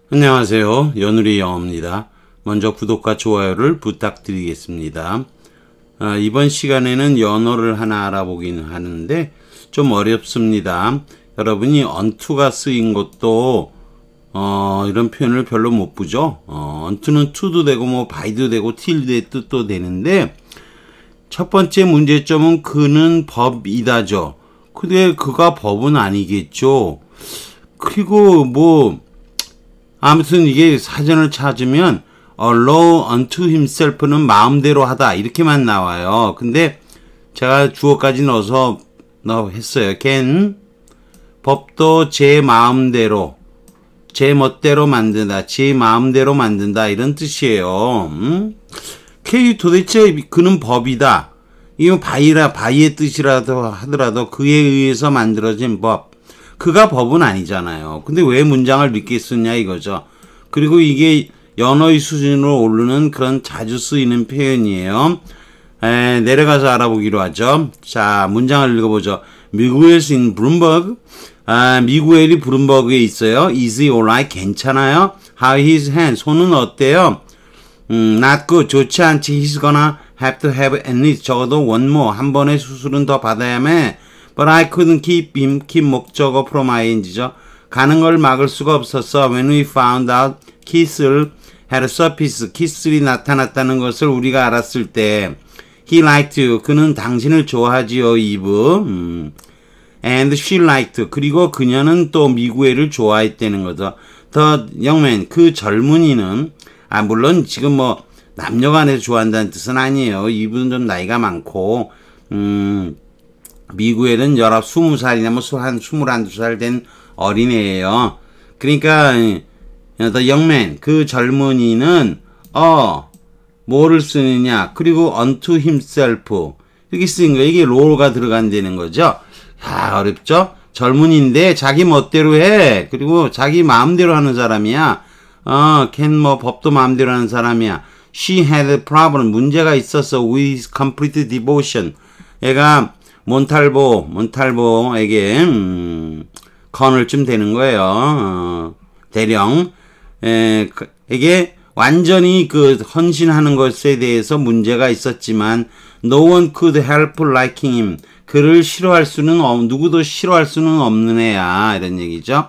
안녕하세요. 연우리 영어입니다. 먼저 구독과 좋아요를 부탁드리겠습니다. 이번 시간에는 연어를 하나 알아보긴 하는데 좀 어렵습니다. 여러분이 onto가 쓰인 것도 이런 표현을 별로 못 보죠. onto는 to도 되고 뭐 by도 되고 till의 뜻도 되는데 첫 번째 문제점은 그는 법이다죠. 근데 그가 법은 아니겠죠. 그리고 아무튼 이게 사전을 찾으면 law unto himself는 마음대로 하다 이렇게만 나와요. 근데 제가 주어까지 넣어서 했어요. can 법도 제 마음대로 제 멋대로 만든다, 제 마음대로 만든다 이런 뜻이에요. 도대체 그는 법이다. 이거 바이의 뜻이라도 하더라도 그에 의해서 만들어진 법. 그가 법은 아니잖아요. 근데 왜 문장을 이렇게 쓰냐 이거죠. 그리고 이게 연어의 수준으로 오르는 그런 자주 쓰이는 표현이에요. 내려가서 알아보기로 하죠. 자, 문장을 읽어보죠. 미구엘's in Bloomberg. 미구엘이 브룸버그에 있어요. Is he alright? 괜찮아요? How his hand? 손은 어때요? not good. 좋지 않지. He's gonna have to have at least 적어도 one more. 한 번의 수술은 더 받아야만. But I couldn't keep him. keep 목적어 from ing죠. 가는 걸 막을 수가 없었어. When we found out Kissel had a surface. Kissel이 나타났다는 것을 우리가 알았을 때 He liked you. 그는 당신을 좋아하지요, 이브. And she liked. 그리고 그녀는 또 미구엘을 좋아했다는 거죠. The young man. 그 젊은이는 물론 지금 남녀간에서 좋아한다는 뜻은 아니에요. 이분은 좀 나이가 많고 미구엘은 20살이나 한 21살 된 어린애예요. 그러니까 the young man, 그 젊은이는 뭐를 쓰느냐, 그리고 unto himself 이렇게 쓰인 거, 이게 로가 들어간다는 거죠. 어렵죠? 젊은이인데 자기 멋대로 해. 그리고 자기 마음대로 하는 사람이야. 법도 마음대로 하는 사람이야. She had a problem. 문제가 있었어. with complete devotion. 얘가 몬탈보에게 건을쯤 되는 거예요. 대령 에게 완전히 헌신하는 것에 대해서 문제가 있었지만 no one could help liking him. 그를 싫어할 수는 누구도 싫어할 수는 없는 애야 이런 얘기죠.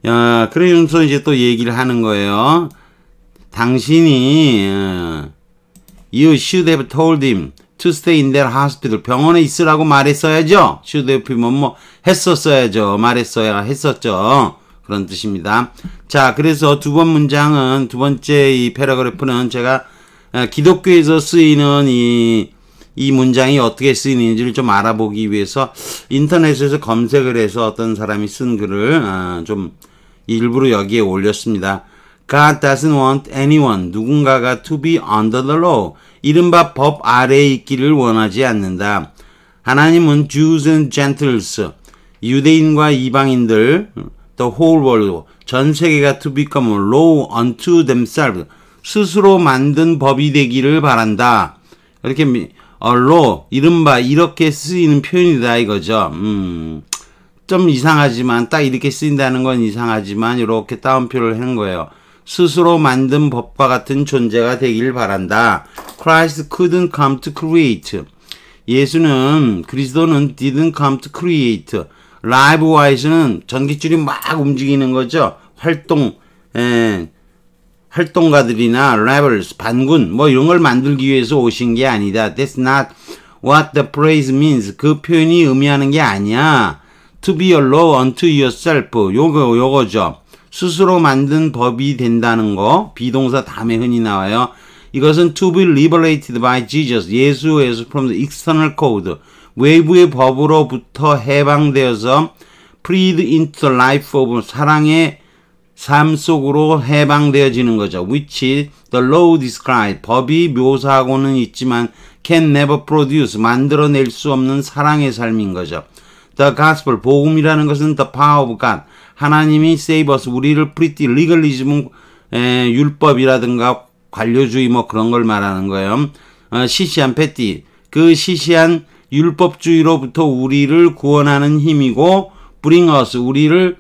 그러면서 이제 또 얘기를 하는 거예요. 당신이 you should have told him to stay in that hospital. 병원에 있으라고 말했어야죠. should have 했었어야죠. 했었죠. 그런 뜻입니다. 자, 그래서 두 번째 이 패러그래프는 제가 기독교에서 쓰이는 이 문장이 어떻게 쓰이는지를 좀 알아보기 위해서 인터넷에서 검색을 해서 어떤 사람이 쓴 글을 좀 일부러 여기에 올렸습니다. God doesn't want anyone, 누군가가 to be under the law, 이른바 법 아래에 있기를 원하지 않는다. 하나님은 Jews and Gentiles, 유대인과 이방인들, the whole world, 전 세계가 to become law unto themselves, 스스로 만든 법이 되기를 바란다. 이렇게 law, 이른바 이렇게 쓰이는 표현이다 이거죠. 좀 이상하지만, 딱 이렇게 쓰인다는 건 이상하지만 이렇게 따옴표를 하는 거예요. 스스로 만든 법과 같은 존재가 되길 바란다. Christ couldn't come to create. 그리스도는 didn't come to create. Live-wise는 전깃줄이 막 움직이는 거죠. 활동가들이나 rebels, 반군, 이런 걸 만들기 위해서 오신 게 아니다. That's not what the phrase means. 그 표현이 의미하는 게 아니야. To be a law unto yourself. 요거죠. 스스로 만든 법이 된다는 거. 비동사 다음에 흔히 나와요. 이것은 to be liberated by Jesus. 예수에서 from the external code. 외부의 법으로부터 해방되어서 freed into the life of 사랑의 삶 속으로 해방되어지는 거죠. which the law describes. 법이 묘사하고는 있지만 can never produce. 만들어낼 수 없는 사랑의 삶인 거죠. The gospel. 복음이라는 것은 the power of God. 하나님이 save us. 우리를 pretty legalism, 율법이라든가 관료주의 그런 걸 말하는 거예요. 시시한 패티. 그 시시한 율법주의로부터 우리를 구원하는 힘이고 bring us. 우리를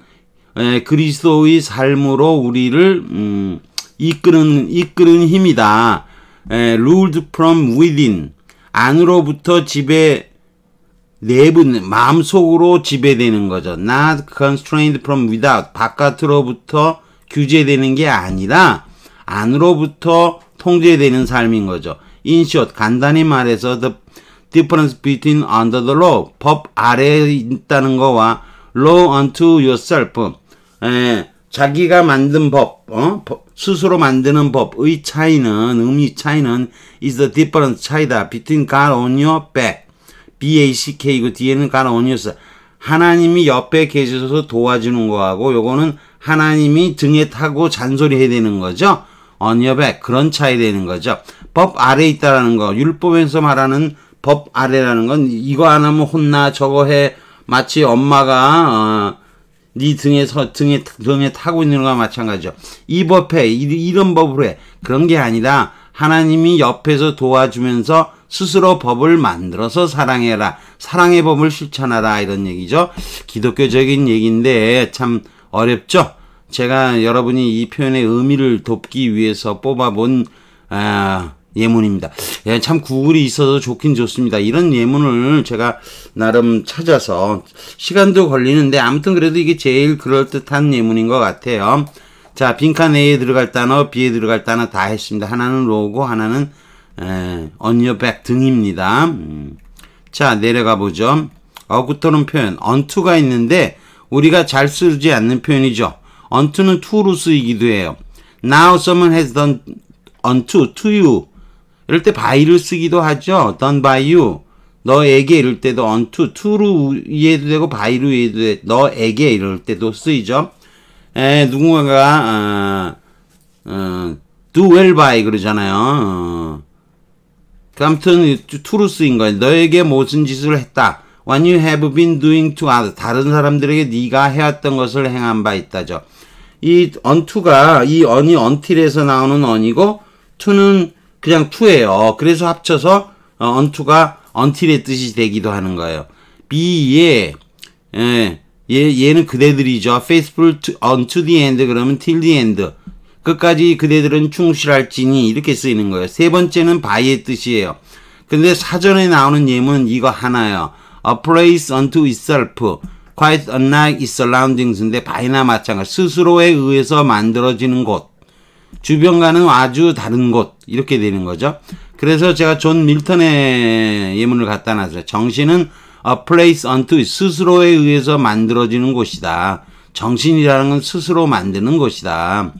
그리스도의 삶으로 우리를 이끄는 힘이다. ruled from within, 안으로부터 내부 마음속으로 지배되는 거죠. not constrained from without, 바깥으로부터 규제되는 게 아니라 안으로부터 통제되는 삶인 거죠. in short, 간단히 말해서 the difference between under the law, 법 아래에 있다는 거와 law unto yourself, 자기가 만든 법, 스스로 만드는 법의 차이는, 의미 차이는 is the difference, 차이다. between God on your back, BACK이고 뒤에는 God on your side. 하나님이 옆에 계셔서 도와주는 거하고 요거는 하나님이 등에 타고 잔소리해야 되는 거죠. on your back, 그런 차이 되는 거죠. 법 아래에 있다라는 거, 율법에서 말하는 법 아래라는 건 이거 안 하면 혼나, 저거 해, 마치 엄마가 네 등에 타고 있는 거와 마찬가지죠. 이 법해, 이런 법을 해, 그런 게 아니라 하나님이 옆에서 도와주면서 스스로 법을 만들어서 사랑해라, 사랑의 법을 실천하라, 이런 얘기죠. 기독교적인 얘기인데 참 어렵죠. 제가 여러분이 이 표현의 의미를 돕기 위해서 뽑아본 예문입니다. 참 구글이 있어서 좋긴 좋습니다. 이런 예문을 제가 나름 찾아서 시간도 걸리는데 아무튼 그래도 이게 제일 그럴듯한 예문인 것 같아요. 자, 빈칸 A에 들어갈 단어, B에 들어갈 단어 다 했습니다. 하나는 로고, 하나는 on your back, 등입니다. 자, 내려가 보죠. 어구터는 표현, onto가 있는데 우리가 잘 쓰지 않는 표현이죠. onto는 to로 쓰이기도 해요. Now someone has done unto, to you. 이럴 때 by를 쓰기도 하죠. done by you. 너에게 이럴 때도 unto, to로 이해도 되고 by로 이해도 돼. 너에게 이럴 때도 쓰이죠. 누군가가 do well by 그러잖아요. 아무튼 to로 쓰인 거예요. 너에게 무슨 짓을 했다. When you have been doing to others, 다른 사람들에게 네가 해왔던 것을 행한 바 있다죠. 이 unto가 이 on이 until에서 나오는 on이고 to는 그냥 to예요. 그래서 합쳐서 unto가 until의 뜻이 되기도 하는 거예요. B에 얘는 그대들이죠. faithful unto the end 그러면 till the end, 끝까지 그대들은 충실할지니, 이렇게 쓰이는 거예요. 세 번째는 by의 뜻이에요. 근데 사전에 나오는 예문은 이거 하나예요. a place unto itself, quite unlike its surroundings인데 by나 마찬가지, 스스로에 의해서 만들어지는 곳, 주변과는 아주 다른 곳, 이렇게 되는 거죠. 그래서 제가 존 밀턴의 예문을 갖다 놨어요. 정신은 a place unto it, 스스로에 의해서 만들어지는 곳이다. 정신이라는 건 스스로 만드는 곳이다.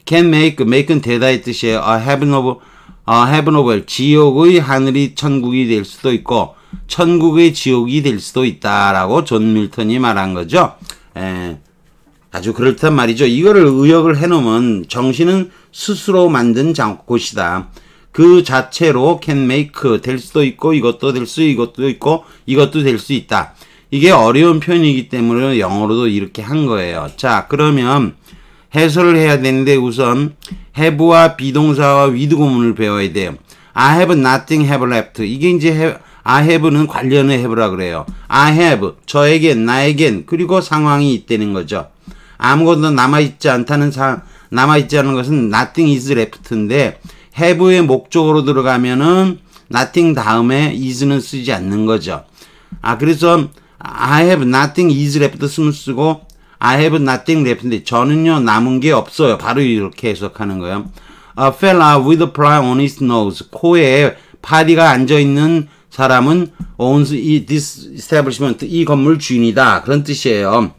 can make는 되다의 뜻이에요. a heaven of hell, 지옥의 하늘이 천국이 될 수도 있고 천국의 지옥이 될 수도 있다라고 존 밀턴이 말한 거죠. 아주 그렇단 말이죠. 이거를 의역을 해놓으면 정신은 스스로 만든 곳이다. 그 자체로 can make, 될 수도 있고 이것도 될 수, 이것도 있고 이것도 될 수 있다. 이게 어려운 표현이기 때문에 영어로도 이렇게 한 거예요. 자, 그러면 해설을 해야 되는데 우선 have와 비동사와 with 구문을 배워야 돼요. I have nothing have left. 이게 이제 I have는 관련의 have라 그래요. I have, 저에겐, 나에겐, 그리고 상황이 있다는 거죠. 아무것도 남아있지 않는 것은 nothing is left인데 have의 목적으로 들어가면은 nothing 다음에 is는 쓰지 않는 거죠. 그래서 I have nothing is left 쓰면 쓰고 I have nothing left인데 저는요 남은 게 없어요. 바로 이렇게 해석하는 거예요. A fella with a fly on his nose, 코에 파리가 앉아있는 사람은 owns this establishment, 이 건물 주인이다, 그런 뜻이에요.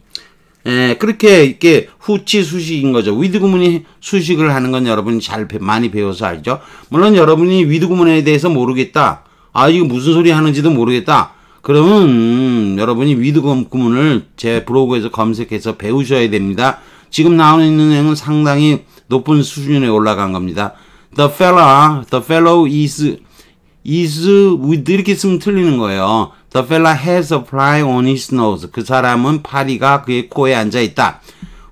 그렇게 이렇게 후치 수식인 거죠. with 구문이 수식을 하는 건 여러분이 많이 배워서 알죠. 물론 여러분이 with 구문에 대해서 모르겠다, 이거 무슨 소리 하는지도 모르겠다, 그러면 여러분이 with 구문을 제 블로그에서 검색해서 배우셔야 됩니다. 지금 나오는 내용은 상당히 높은 수준에 올라간 겁니다. The fellow is with, 이렇게 쓰면 틀리는 거예요. The fellow has a fly on his nose. 그 사람은 파리가 그의 코에 앉아있다.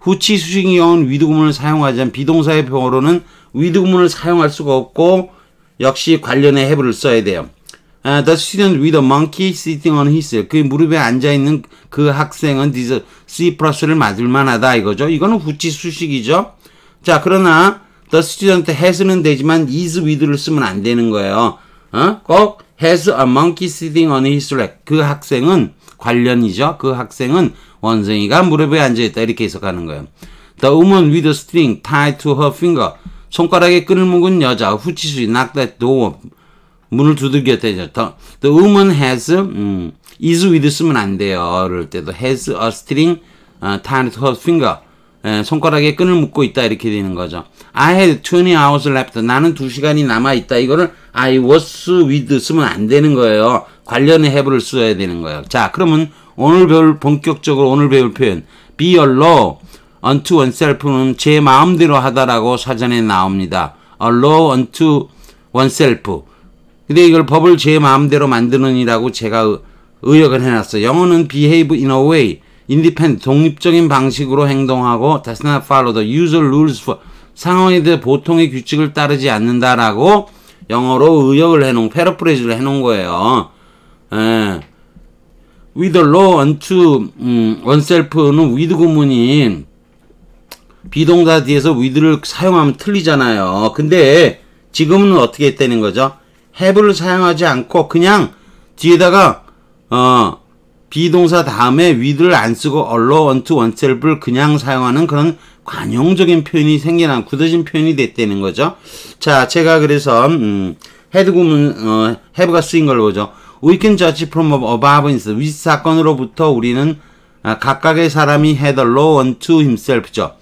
후치 수식의 경우는 with 구문을 사용하지만 비동사의 표로는 with 구문을 사용할 수가 없고 역시 관련의 have를 써야 돼요. The student with a monkey sitting on his 그 무릎에 앉아있는 그 학생은 this C 플러스를 맞을 만하다 이거죠. 이거는 후치 수식이죠. 자, 그러나 the student has는 되지만 is with를 쓰면 안 되는 거예요. 꼭 has a monkey sitting on his lap. 그 학생은 관련이죠. 그 학생은 원숭이가 무릎에 앉아있다 이렇게 해석하는 거예요. The woman with a string tied to her finger. 손가락에 끈을 묶은 여자. 후치 수식 knock that door. 문을 두들겼다. The woman has is with 쓰면 안 돼요. 그럴 때도 has a string tied to her finger. 손가락에 끈을 묶고 있다 이렇게 되는 거죠. I had 20 hours left. 나는 2시간이 남아있다. 이거를 I was with 쓰면 안 되는 거예요. 관련의 have를 써야 되는 거예요. 자, 그러면 본격적으로 오늘 배울 표현 be a law unto oneself는 제 마음대로 하다라고 사전에 나옵니다. a law unto oneself. 근데 이걸 법을 제 마음대로 만드는이라고 제가 의역을 해놨어요. 영어는 behave in a way, independent, 독립적인 방식으로 행동하고 does not follow the usual rules for 상황에 대해 보통의 규칙을 따르지 않는다라고 영어로 의역을 해놓은, 패러프레이즈를 해놓은 거예요. with a law unto oneself는 with 구문이 비동사 뒤에서 with를 사용하면 틀리잖아요. 근데 지금은 어떻게 했다는 거죠? have를 사용하지 않고 그냥 뒤에다가 비동사 다음에 with를 안 쓰고 allow unto oneself를 그냥 사용하는 그런 관용적인 표현이 생겨난 굳어진 표현이 됐다는 거죠. 자, 제가 그래서 had 구문 have가 쓰인 걸 보죠. We can judge from above instance. 윗 사건으로부터 우리는 각각의 사람이 had a law unto himself죠.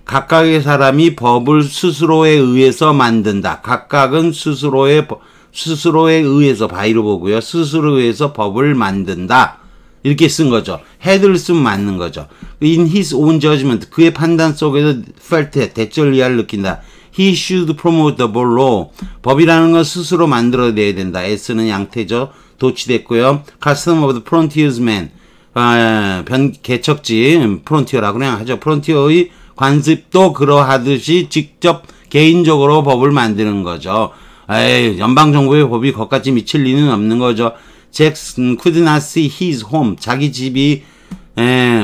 각각의 사람이 법을 스스로에 의해서 만든다. 각각은 스스로에 의해서 바이로 보고요. 스스로에 의해서 법을 만든다. 이렇게 쓴 거죠. had를 쓰면 맞는 거죠. In his own judgment, 그의 판단 속에서 felt, 대절 이하를 느낀다. He should promote the law. 법이라는 건 스스로 만들어내야 된다. S는 양태죠. 도치됐고요. custom of the frontiersman. 개척지, 프론티어라고 그냥 하죠. 프론티어의 관습도 그러하듯이 직접 개인적으로 법을 만드는 거죠. 연방정부의 법이 거기까지 미칠 리는 없는 거죠. Jackson could not see his home. 자기 집이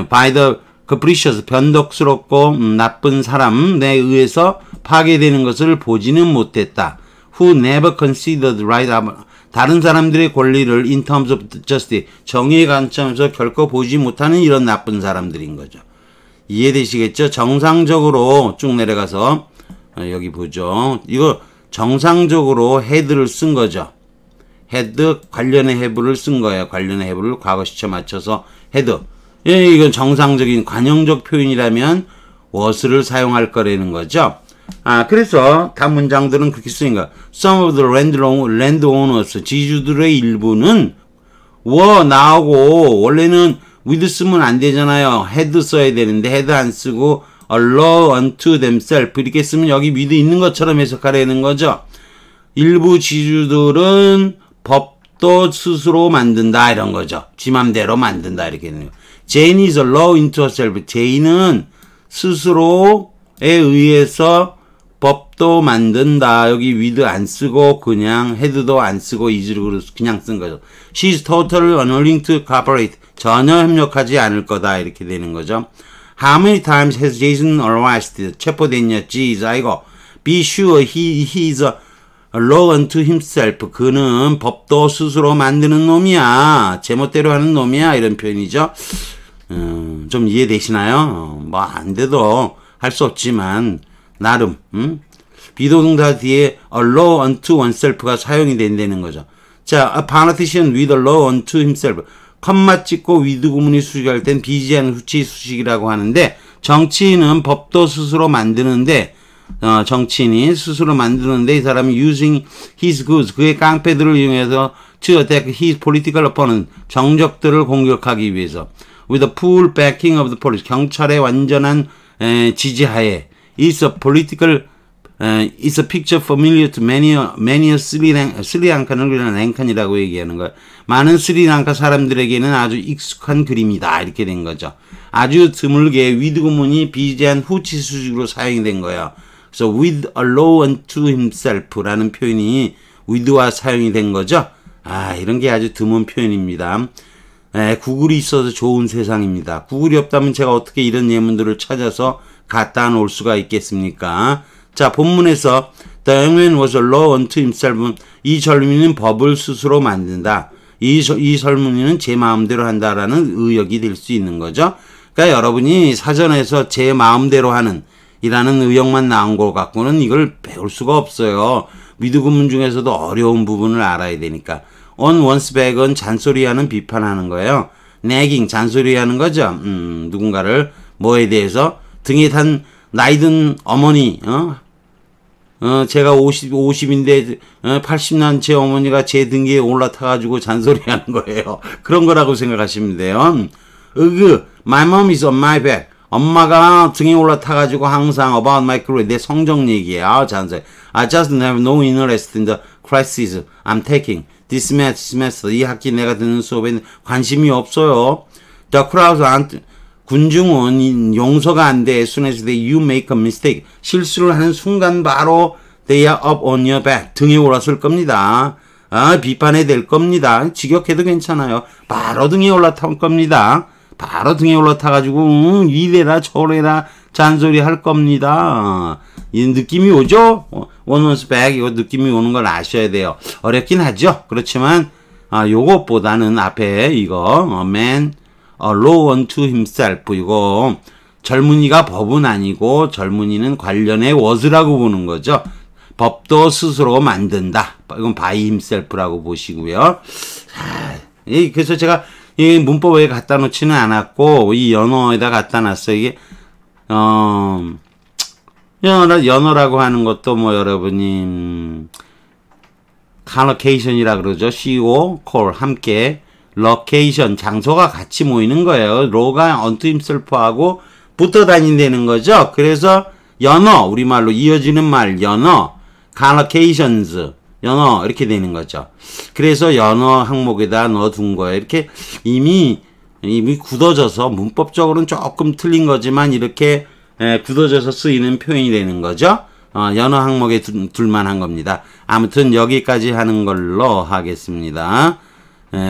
by the capricious, 변덕스럽고 나쁜 사람에 의해서 파괴되는 것을 보지는 못했다. Who never considered right up. 다른 사람들의 권리를 in terms of justice, 정의의 관점에서 결코 보지 못하는 이런 나쁜 사람들인 거죠. 이해되시겠죠? 정상적으로 쭉 내려가서 여기 보죠. 이거 정상적으로 had를 쓴 거죠. had 관련의 have를 쓴 거예요. 관련의 have를 과거 시제 맞춰서 had. 이건 정상적인 관용적 표현이라면 was를 사용할 거라는 거죠. 그래서 다음 문장들은 그렇게 쓰인 거야. Some of the landowners, 지주들의 일부는 were 나오고 원래는 with 쓰면 안 되잖아요. had 써야 되는데 had 안 쓰고 allow unto themselves 이렇게 쓰면 여기 with 있는 것처럼 해석하려는 거죠. 일부 지주들은 법도 스스로 만든다 이런 거죠. 지 맘대로 만든다 이렇게 되는 거예요. Jane is a law unto herself. 제인은 스스로에 의해서 법도 만든다. 여기 with 안 쓰고 그냥 had도 안 쓰고 is로 그냥 쓴 거죠. She's totally unwilling to cooperate. 전혀 협력하지 않을 거다. 이렇게 되는 거죠. How many times has Jason arrested? 체포됐냐지. 아이고. Be sure he is a law unto himself. 그는 법도 스스로 만드는 놈이야. 제멋대로 하는 놈이야. 이런 표현이죠. 좀 이해되시나요? 뭐 안 돼도 할 수 없지만 나름 비동사 뒤에 a law unto oneself가 사용이 된다는 거죠. 자, a politician with a law unto himself. 컴마 찍고 with 구문이 수식할 땐 비지한 후치 수식이라고 하는데 정치인은 법도 스스로 만드는데 정치인이 스스로 만드는데 이 사람이 using his goods 그의 깡패들을 이용해서 to attack his political opponent 정적들을 공격하기 위해서 with the full backing of the police 경찰의 완전한 지지하에 It's a political, it's a picture familiar to many 스리랑카는 그냥 랭칸이라고 얘기하는 거예요. 많은 스리랑카 사람들에게는 아주 익숙한 그림이다. 이렇게 된 거죠. 아주 드물게 with 구문이 비제한 후치 수식으로 사용이 된 거예요. 그래서 with a law unto himself 라는 표현이 with와 사용이 된 거죠. 이런 게 아주 드문 표현입니다. 구글이 있어서 좋은 세상입니다. 구글이 없다면 제가 어떻게 이런 예문들을 찾아서 갖다 놓을 수가 있겠습니까? 자, 본문에서 The young man was a law unto himself. 이 젊은이는 법을 스스로 만든다. 이 젊은이는 제 마음대로 한다라는 의역이 될 수 있는 거죠. 그러니까 여러분이 사전에서 제 마음대로 하는 이라는 의역만 나온 것 갖고는 이걸 배울 수가 없어요. 미드 구문 중에서도 어려운 부분을 알아야 되니까. on one's back은 잔소리하는 비판하는 거예요. nagging 잔소리하는 거죠. 누군가를 뭐에 대해서 등에 탄 나이든 어머니 제가 50인데 80난 제 어머니가 제 등에 올라타가지고 잔소리하는 거예요. 그런 거라고 생각하시면 돼요. my mom is on my back. 엄마가 등에 올라타가지고 항상 about my career, 내 성적 얘기야. 잔소리. I just have no interest in the classes I'm taking. This semester, 이 학기 내가 듣는 수업에 관심이 없어요. The crowd 군중은 용서가 안 돼. As soon as you make a mistake. 실수를 하는 순간 바로 they are up on your back. 등에 올랐을 겁니다. 비판해 될 겁니다. 직역해도 괜찮아요. 바로 등에 올라탈 겁니다. 바로 등에 올라타가지고 이래라 저래라 잔소리 할 겁니다. 이 느낌이 오죠? 원원스 백 이거 느낌이 오는 걸 아셔야 돼요. 어렵긴 하죠. 그렇지만 요것보다는 앞에 이거 man a law unto himself 이거 젊은이가 법은 아니고 젊은이는 관련의 was라고 보는 거죠. 법도 스스로 만든다. 이건 by himself라고 보시고요. 그래서 제가 이 문법에 갖다 놓지는 않았고 이 연어에다 갖다 놨어요. 이게 연어라고 하는 것도 뭐 여러분이 collocation이라 그러죠. co, call 함께 location 장소가 같이 모이는 거예요. law가 unto himself하고 붙어 다닌다는 거죠. 그래서 연어 우리말로 이어지는 말 연어 collocations 연어 이렇게 되는 거죠. 그래서 연어 항목에다 넣어둔 거예요. 이렇게 이미 굳어져서 문법적으로는 조금 틀린 거지만 이렇게 굳어져서 쓰이는 표현이 되는 거죠. 연어 항목에 둘만한 겁니다. 아무튼 여기까지 하는 걸로 하겠습니다.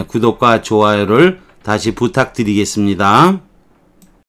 구독과 좋아요를 다시 부탁드리겠습니다.